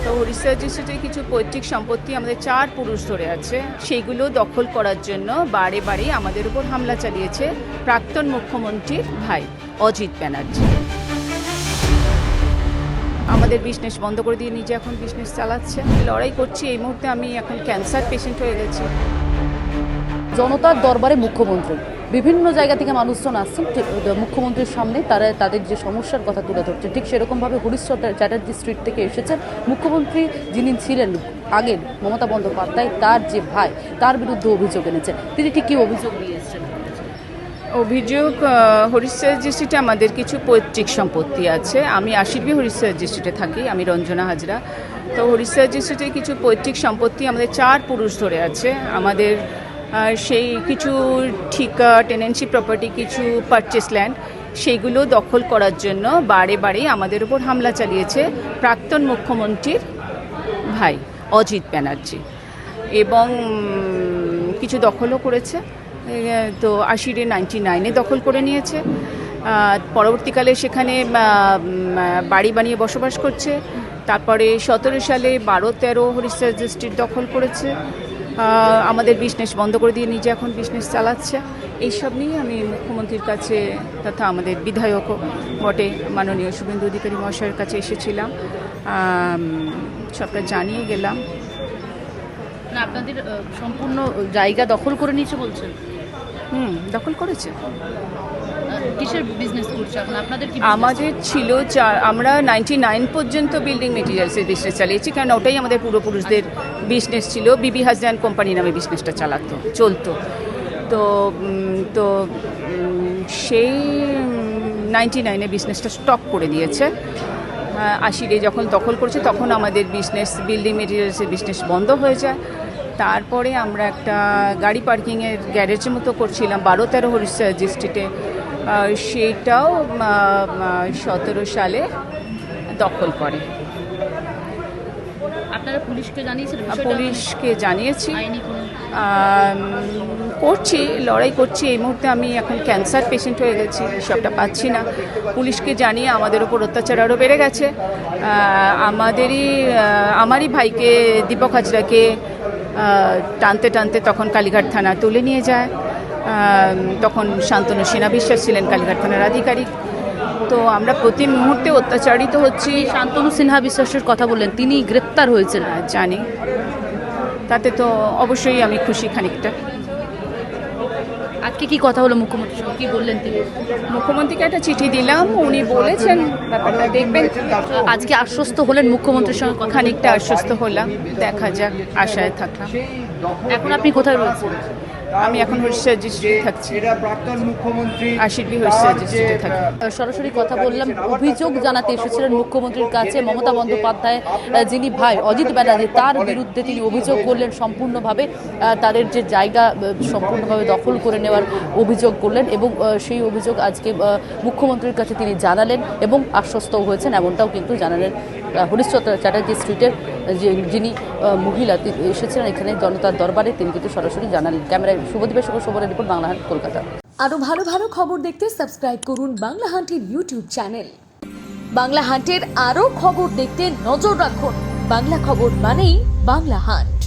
তো উড়িষ্যা ডিস্ট্রিক্টে কিছু পৈতৃক সম্পত্তি আমাদের 4 পুরুষ ধরে আছে, সেইগুলো দখল করার জন্য বারে বারে আমাদের উপর হামলা চালিয়েছে প্রাক্তন মুখ্যমন্ত্রীর ভাই অজিত ব্যানার্জি। আমাদের বিজনেস বন্ধ করে দিয়ে নিজে এখন বিজনেস চালাচ্ছে। লড়াই করছি। এই মুহূর্তে আমি এখন ক্যান্সার পেশেন্ট হয়ে গেছি। জনতার দরবারে মুখ্যমন্ত্রী, বিভিন্ন জায়গা থেকে মানুষজন আসছেন মুখ্যমন্ত্রীর সামনে, তারা তাদের যে সমস্যার কথা তুলে ধরছে। ঠিক সেরকমভাবে হরিশ্চর চ্যাটার্জি স্ট্রিট থেকে এসেছেন মুখ্যমন্ত্রী যিনি ছিলেন আগের মমতা বন্দ্যোপাধ্যায়, তার যে ভাই, তার বিরুদ্ধে অভিযোগ এনেছেন। তিনি ঠিক কী অভিযোগ নিয়ে এসেছেন? অভিযোগ, হরিশ্চর ডিস্ট্রিক্টে আমাদের কিছু পৈতৃক সম্পত্তি আছে। আমি আশীর্বী হরিশ্চর ডিস্ট্রিক্টে থাকি, আমি রঞ্জনা হাজরা। তো হরিশ্চর ডিস্ট্রিক্টে কিছু পৈতৃক সম্পত্তি আমাদের 4 পুরুষ ধরে আছে। আমাদের সেই কিছু ঠিকা টেনেন্সি প্রপার্টি, কিছু পারচেস ল্যান্ড, সেইগুলো দখল করার জন্য বারে বারে আমাদের উপর হামলা চালিয়েছে প্রাক্তন মুখ্যমন্ত্রীর ভাই অজিত ব্যানার্জি, এবং কিছু দখলও করেছে। তো 99-এ দখল করে নিয়েছে। পরবর্তীকালে সেখানে বাড়ি বানিয়ে বসবাস করছে। তারপরে 17 সালে 12-13 হরিশ্চর ডিস্ট্রিক্ট দখল করেছে। আমাদের বিজনেস বন্ধ করে দিয়ে নিজে এখন বিজনেস চালাচ্ছে। এইসব নিয়ে আমি মুখ্যমন্ত্রীর কাছে তথা আমাদের বিধায়কও বটে মাননীয় শুভেন্দু অধিকারী মহাশয়ের কাছে এসেছিলাম, সবটা জানিয়ে গেলাম। না, আপনাদের সম্পূর্ণ জায়গা দখল করে নিয়েছে বলছেন? দখল করেছে। কিসের বিজনেস করছে আপনাদের? আমাদের ছিল আমরা 99 পর্যন্ত বিল্ডিং মেটেরিয়ালসের বিজনেস চালিয়েছি, কারণ ওটাই আমাদের পূর্বপুরুষদের বিজনেস ছিল। বিবি হাসদান কোম্পানি নামে বিজনেসটা চলতো। তো সেই 99-এ বিজনেসটা স্টপ করে দিয়েছে। 80-এ যখন দখল করেছে তখন আমাদের বিল্ডিং মেটেরিয়ালসের বিজনেস বন্ধ হয়ে যায়। তারপরে আমরা একটা গাড়ি পার্কিংয়ের গ্যারেজের মতো করছিলাম 12-13 হরিশ্চর ডিস্ট্রিক্টে, সেটাও 17 সালে দখল করে। আপনারা পুলিশকে জানিয়েছেন? পুলিশকে জানিয়েছি, লড়াই করছি। এই মুহূর্তে আমি এখন ক্যান্সার পেশেন্ট হয়ে গেছি, সবটা পাচ্ছি না। পুলিশকে জানিয়ে আমাদের ওপর অত্যাচার আরও বেড়ে গেছে। আমারই ভাইকে, দীপক হাজরাকে টানতে টানতে তখন কালীঘাট থানা তুলে নিয়ে যায়। তখন শান্তনু সিনহা বিশ্বাস ছিলেন কালীঘাট থানার আধিকারিক। তো আমরা প্রতি মুহূর্তে অত্যাচারিত হচ্ছি। শান্তনু সিনহা বিশ্বাসের কথা বললেন, তিনি গ্রেপ্তার হয়েছেন। জানি, তাতে তো অবশ্যই আমি খুশি খানিকটা। আজকে কি কথা হলো মুখ্যমন্ত্রীর সঙ্গে, কি বললেন তিনি? মুখ্যমন্ত্রীকে একটা চিঠি দিলাম, উনি বলেছেন ব্যাপারটা দেখবেন। আজকে আশ্বস্ত হলেন মুখ্যমন্ত্রীর সঙ্গে? খানিকটা আশ্বস্ত হলাম, দেখা যাক, আশায় থাকলাম। এখন আপনি কোথায় রয়েছেন? আমি এখন হরিশ্চর ডিস্ট্রিক্টে থাকছি, আশীর্বী হরিশ্চর ডিস্ট্রিক্টে থাকি। সরাসরি কথা বললাম। অভিযোগ জানাতে এসেছিলেন মুখ্যমন্ত্রীর কাছে মমতা বন্দ্যোপাধ্যায়, যিনি ভাই অজিত ব্যানার্জি, তার বিরুদ্ধে তিনি অভিযোগ করলেন সম্পূর্ণভাবে তাদের যে জায়গা সম্পূর্ণভাবে দখল করে নেওয়ার অভিযোগ করলেন, এবং সেই অভিযোগ আজকে মুখ্যমন্ত্রীর কাছে তিনি জানালেন এবং আশ্বস্তও হয়েছেন, এমনটাও কিন্তু জানালেন হরিশ্চর চ্যাটার্জি স্ট্রিটের যিনি মহিলা এসেছিলেন এখানে জনতার দরবারে, তিনি কিন্তু সরাসরি জানালেন। ক্যামেরায় শুভদীপের সঙ্গে শোভনের রিপোর্ট, বাংলা হান্ট, কলকাতা। আরও ভালো ভালো খবর দেখতে সাবস্ক্রাইব করুন বাংলা হান্টের ইউটিউব চ্যানেল। বাংলা হান্টের আরও খবর দেখতে নজর রাখুন। বাংলা খবর মানেই বাংলা হান্ট।